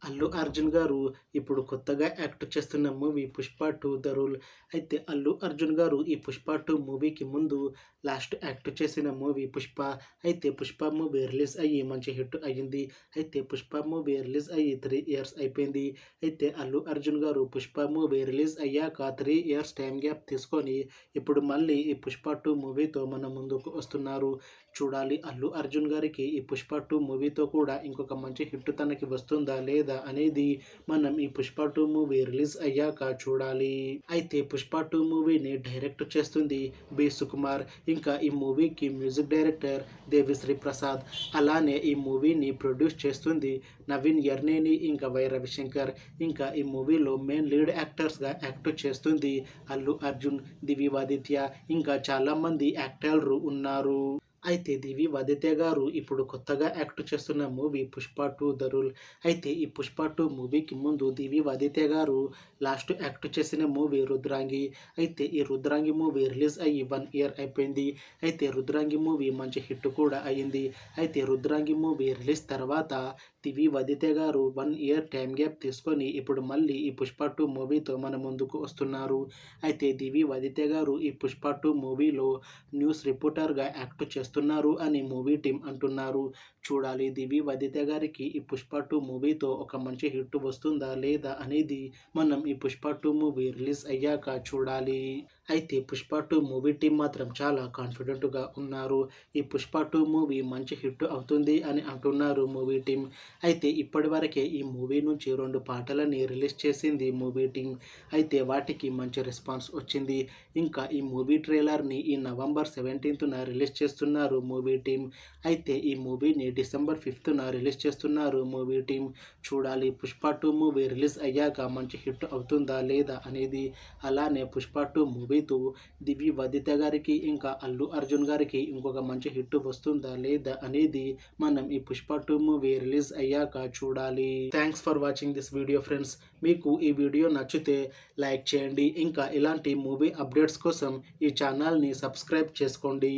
అల్లు అర్జున్ గారు ఇప్పుడు కొత్తగా యాక్ట్ చేస్తున్న మూవీ 'పుష్ప 2 ద రూల్'. అయితే అల్లు అర్జున్ గారు ఈ 'పుష్ప 2' మూవీకి ముందు లాస్ట్ యాక్ట్ చేసిన మూవీ 'పుష్ప'. అయితే 'పుష్ప' మూవీ రిలీజ్ అయ్యి మంచి హిట్ అయ్యింది. అయితే 'పుష్ప' మూవీ రిలీజ్ అయ్యి 3 ఇయర్స్ అయిపోయింది. అయితే అల్లు అర్జున్ గారు 'పుష్ప' మూవీ రిలీజ్ అయ్యాక 3 ఇయర్స్ టైం గ్యాప్ తీసుకొని ఇప్పుడు మళ్ళీ ఈ 'పుష్ప 2' మూవీతో మన ముందుకు వస్తున్నారు. చూడాలి అల్లు అర్జున్ గారికి ఈ 'పుష్ప 2' మూవీతో కూడా ఇంకొక మంచి హిట్ తనకి వస్తుందా లేదా అనేది మనం ఈ 'పుష్ప 2' మూవీ రిలీజ్ అయ్యాక చూడాలి. అయితే 'పుష్ప 2' మూవీని డైరెక్ట్ చేస్తుంది బి. సుకుమార్. ఇంకా ఈ మూవీకి మ్యూజిక్ డైరెక్టర్ దేవిశ్రీ ప్రసాద్. అలానే ఈ మూవీని ప్రొడ్యూస్ చేస్తుంది నవీన్ యర్నేని ఇంకా వై. రవిశంకర్. ఇంకా ఈ మూవీలో మెయిన్ లీడ్ యాక్టర్స్గా యాక్ట్ చేస్తుంది అల్లు అర్జున్, దివి ఆదిత్య ఇంకా చాలామంది యాక్టర్లు ఉన్నారు. అయితే దివి ఆదిత్య గారు ఇప్పుడు కొత్తగా యాక్ట్ చేస్తున్న మూవీ 'పుష్ప 2 ద రూల్'. అయితే ఈ 'పుష్ప 2' మూవీకి ముందు దివి ఆదిత్య గారు లాస్ట్ యాక్ట్ చేసిన మూవీ 'రుద్రాంగి'. అయితే ఈ 'రుద్రాంగి' మూవీ రిలీజ్ అయ్యి 1 ఇయర్ అయిపోయింది. అయితే 'రుద్రాంగి' మూవీ మంచి హిట్ కూడా అయ్యింది. అయితే 'రుద్రాంగి' మూవీ రిలీజ్ తర్వాత దివి ఆదిత్య గారు 1 ఇయర్ టైం గ్యాప్ తీసుకొని ఇప్పుడు మళ్ళీ ఈ 'పుష్ప 2' మూవీతో మన ముందుకు వస్తున్నారు. అయితే దివి ఆదిత్య గారు ఈ 'పుష్ప 2' మూవీలో న్యూస్ రిపోర్టర్గా యాక్ట్ చేస్తున్నారు అని మూవీ టీం అంటున్నారు. చూడాలి దివి ఆదిత్య గారికి ఈ 'పుష్ప 2' మూవీతో ఒక మంచి హిట్ వస్తుందా లేదా అనేది మనం ఈ 'పుష్ప 2' మూవీ రిలీజ్ అయ్యాక చూడాలి. అయితే 'పుష్ప 2' మూవీ టీం మాత్రం చాలా కాన్ఫిడెంట్గా ఉన్నారు. ఈ 'పుష్ప 2' మూవీ మంచి హిట్ అవుతుంది అని అంటున్నారు మూవీ టీం. అయితే ఇప్పటివరకే ఈ మూవీ నుంచి 2 పాటలని రిలీజ్ చేసింది మూవీ టీం. అయితే వాటికి మంచి రెస్పాన్స్ వచ్చింది. ఇంకా ఈ మూవీ ట్రైలర్ని ఈ నవంబర్ 17న రిలీజ్ చేస్తున్నారు మూవీ టీం. అయితే ఈ మూవీని డిసెంబర్ 5న రిలీజ్ చేస్తున్నారు మూవీ టీం. చూడాలి 'పుష్ప 2' మూవీ రిలీజ్ అయ్యాక మంచి హిట్ అవుతుందా లేదా అనేది. అలానే 'పుష్ప 2' మూవీతో దివి ఆదిత్య గారికి ఇంకా అల్లు అర్జున్ గారికి ఇంకొక మంచి హిట్ వస్తుందా లేదా అనేది మనం ఈ 'పుష్ప 2' మూవీ రిలీజ్ అయ్యాక చూడాలి. Thanks for watching this video friends. మీకు ఈ వీడియో నచ్చితే లైక్ చేయండి. ఇంకా ఇలాంటి మూవీ అప్డేట్స్ కోసం ఈ ఛానల్ని సబ్స్క్రైబ్ చేసుకోండి.